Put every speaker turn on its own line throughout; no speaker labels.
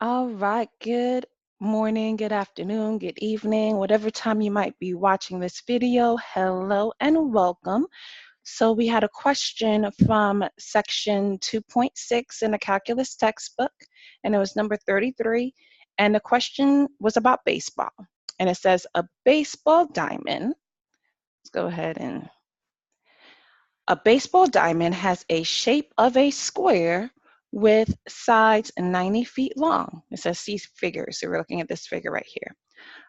All right, good morning, good afternoon, good evening, whatever time you might be watching this video. Hello and welcome. So we had a question from section 2.6 in the calculus textbook, and it was number 33. And the question was about baseball. And it says a baseball diamond. Let's go ahead and a baseball diamond has a shape of a square with sides 90 feet long. It says see figure, so we're looking at this figure right here.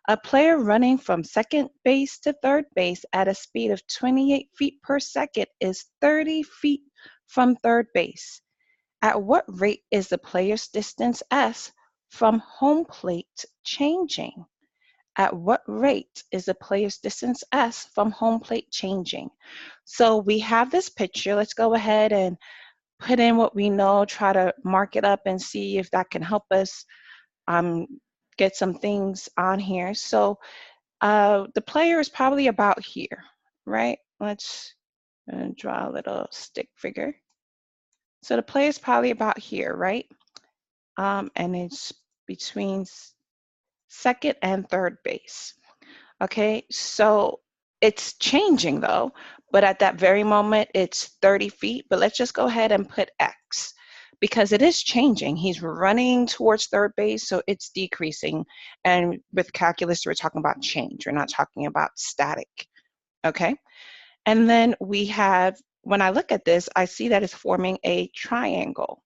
A player running from second base to third base at a speed of 28 feet per second is 30 feet from third base. At what rate is the player's distance s from home plate changing? At what rate is the player's distance s from home plate changing? So we have this picture. Let's go ahead and put in what we know, try to mark it up and see if that can help us um, get some things on here. So the player is probably about here, right? Let's draw a little stick figure. So the player is probably about here, right? And it's between second and third base. Okay, so it's changing though, but at that very moment it's 30 feet, but let's just go ahead and put X because it is changing. He's running towards third base, so it's decreasing. And with calculus, we're talking about change. We're not talking about static, okay? And then we have, when I look at this, I see that it's forming a triangle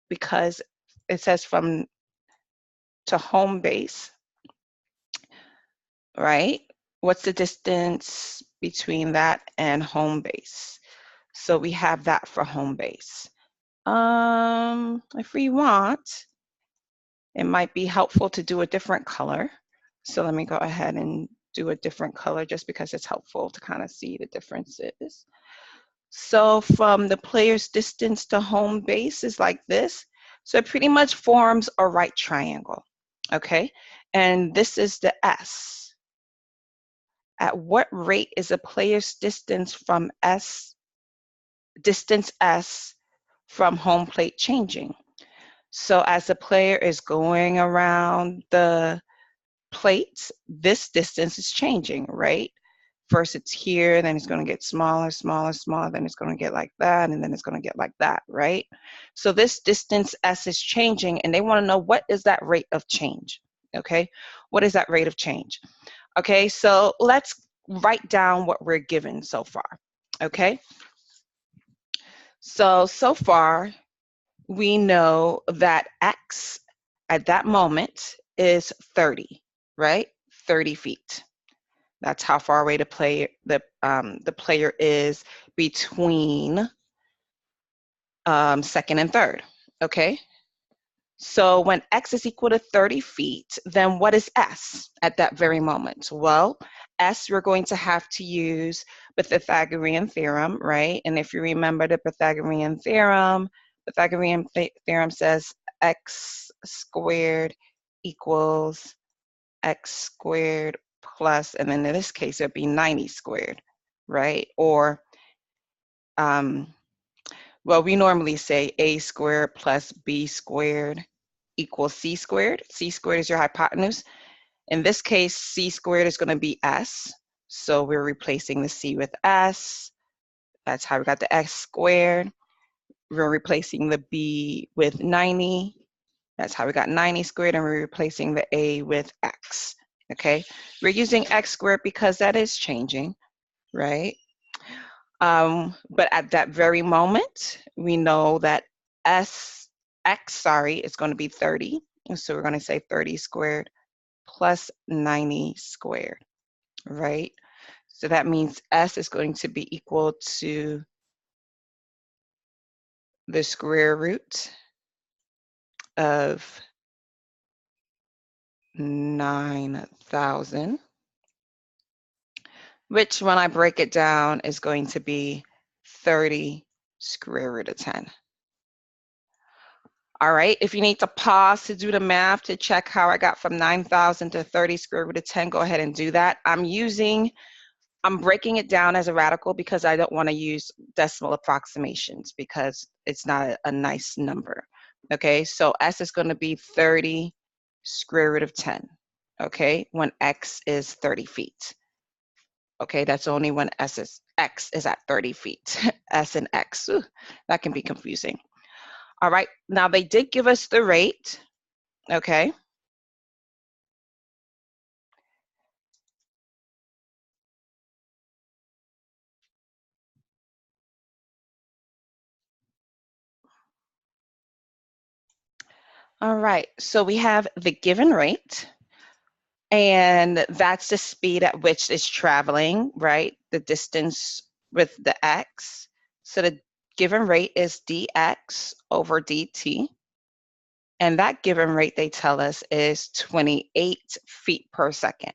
because it says from to home base, right? What's the distance between that and home base? So we have that for home base. If we want, it might be helpful to do a different color. So let me go ahead and do a different color just because it's helpful to kind of see the differences. So from the player's distance to home base is like this. So it pretty much forms a right triangle, okay? And this is the S. At what rate is a player's distance from distance S from home plate changing? So as the player is going around the plate, this distance is changing, right? First it's here, then it's going to get smaller, smaller, smaller, then it's going to get like that, and then it's going to get like that, right? So this distance S is changing, and they want to know what is that rate of change, okay? What is that rate of change? Okay, so let's write down what we're given so far, okay? So far, we know that X at that moment is 30, right? 30 feet. That's how far away the player is between second and third, okay? So when X is equal to 30 feet, then what is S at that very moment? Well, S we're going to have to use the Pythagorean theorem, right? And if you remember the Pythagorean theorem says X squared equals X squared plus, and then in this case, it'd be 90 squared, right? Or, well, we normally say A squared plus B squared equals C squared. C squared is your hypotenuse. In this case, C squared is going to be S. So we're replacing the C with S. That's how we got the X squared. We're replacing the B with 90. That's how we got 90 squared, and we're replacing the A with X, okay? We're using X squared because that is changing, right? But at that very moment, we know that X is going to be 30. So we're going to say 30 squared plus 90 squared, right? So that means S is going to be equal to the square root of 9,000, which when I break it down is going to be 30 square root of 10. All right, if you need to pause to do the math to check how I got from 9,000 to 30 square root of 10, go ahead and do that. I'm breaking it down as a radical because I don't want to use decimal approximations because it's not a nice number. Okay, so S is going to be 30 square root of 10. Okay, when X is 30 feet. Okay, that's only when X is at 30 feet. S and X, ooh, that can be confusing. All right, now they did give us the rate. Okay. All right, so we have the given rate, and that's the speed at which it's traveling, right? The distance with the X. So the given rate is dx over dt. And that given rate, they tell us, is 28 feet per second.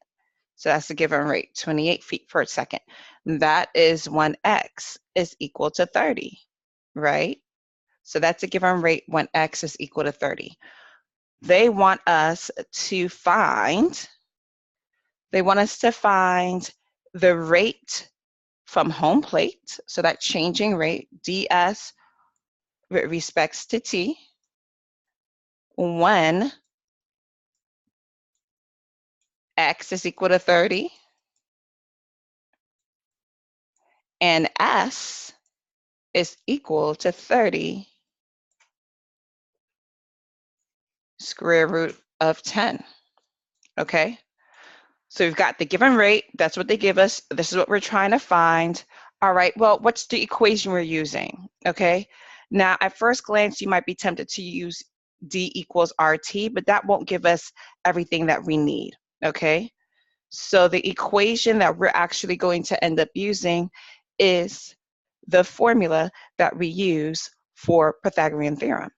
So that's the given rate, 28 feet per second. That is when X is equal to 30, right? So that's a given rate when X is equal to 30. They want us to find the rate from home plate, so that changing rate, ds with respects to t, when X is equal to 30, and S is equal to 30 square root of 10, okay? So we've got the given rate, that's what they give us, this is what we're trying to find. All right, well, what's the equation we're using, okay? Now, at first glance, you might be tempted to use D equals RT, but that won't give us everything that we need, okay? So the equation that we're actually going to end up using is the formula that we use for Pythagorean theorem.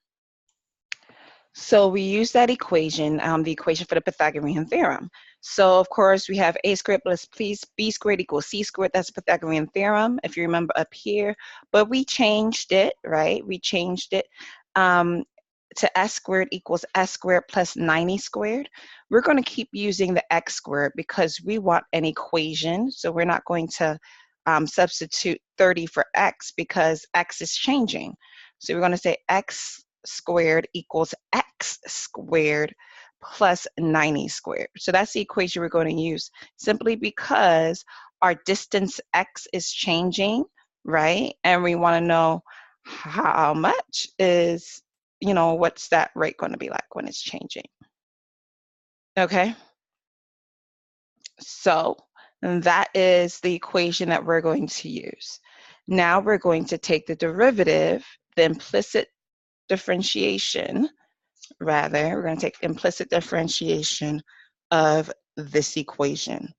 So we use that equation, the equation for the Pythagorean theorem. So of course we have a squared plus b squared equals c squared. That's the Pythagorean theorem, if you remember up here. But we changed it, right? We changed it to s squared equals s squared plus 90 squared. We're going to keep using the x squared because we want an equation. So we're not going to substitute 30 for x because x is changing. So we're going to say x squared equals x squared plus 90 squared. So that's the equation we're going to use simply because our distance x is changing, right? And we want to know how much is, what's that rate going to be like when it's changing? Okay. So that is the equation that we're going to use. Now we're going to take the derivative, the implicit differentiation, we're going to take implicit differentiation of this equation.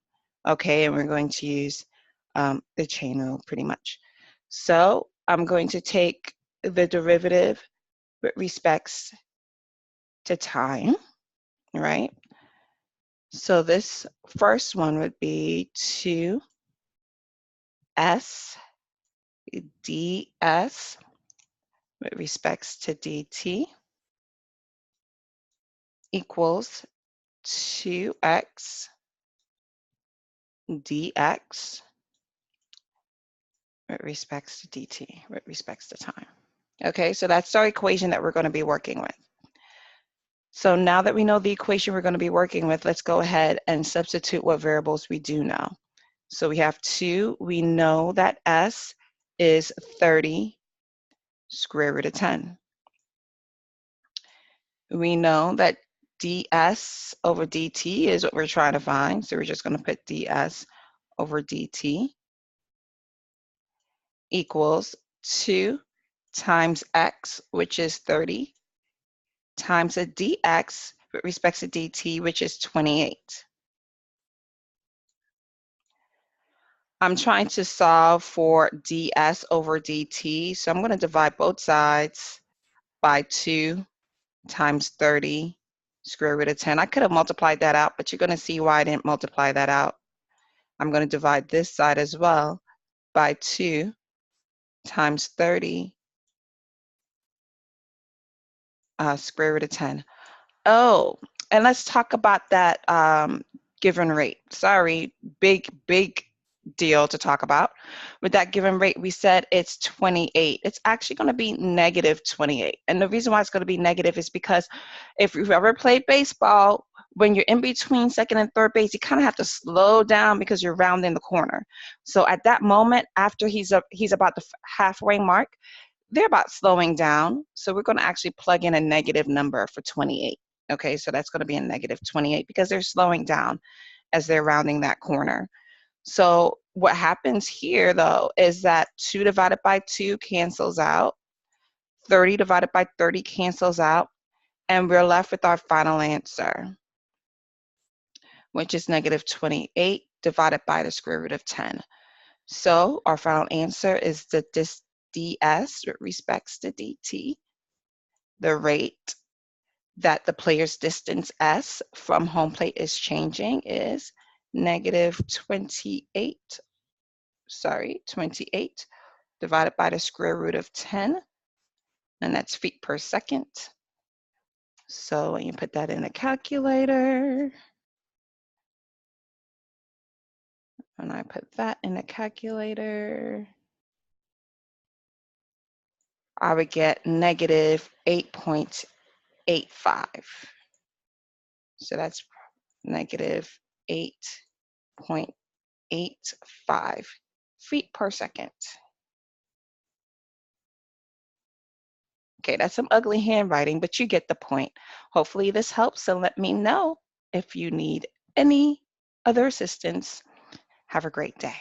Okay, and we're going to use the chain rule pretty much. So I'm going to take the derivative with respects to time, right? So this first one would be 2s ds with respects to dt equals 2x dx with respects to dt, with respects to time. Okay, so that's our equation that we're going to be working with. So now that we know the equation we're going to be working with, let's go ahead and substitute what variables we do know. So we have 2, we know that s is 30 square root of 10. We know that ds over dt is what we're trying to find, so we're just going to put ds over dt equals 2 times x, which is 30, times a dx with respect to dt, which is 28. I'm trying to solve for ds over dt, so I'm going to divide both sides by 2 times 30 square root of 10. I could have multiplied that out, but you're going to see why I didn't multiply that out. I'm going to divide this side as well by 2 times 30 square root of 10. Oh, and let's talk about that given rate. Sorry, big deal to talk about. With that given rate, we said it's 28. It's actually going to be negative 28. And the reason why it's going to be negative is because if you've ever played baseball, when you're in between second and third base, you kind of have to slow down because you're rounding the corner. So at that moment, after he's about the halfway mark, they're about slowing down. So we're going to actually plug in a negative number for 28. Okay, so that's going to be a negative 28 because they're slowing down as they're rounding that corner. So what happens here, though, is that 2 divided by 2 cancels out, 30 divided by 30 cancels out, and we're left with our final answer, which is negative 28 divided by the square root of 10. So our final answer is the ds with respects to dt, the rate that the player's distance s from home plate is changing is negative 28 divided by the square root of 10, and that's feet per second. So when you put that in a calculator, and I put that in a calculator, I would get negative 8.85. So that's negative 8.85 feet per second. Okay, that's some ugly handwriting, but you get the point. Hopefully this helps, and let me know if you need any other assistance. Have a great day.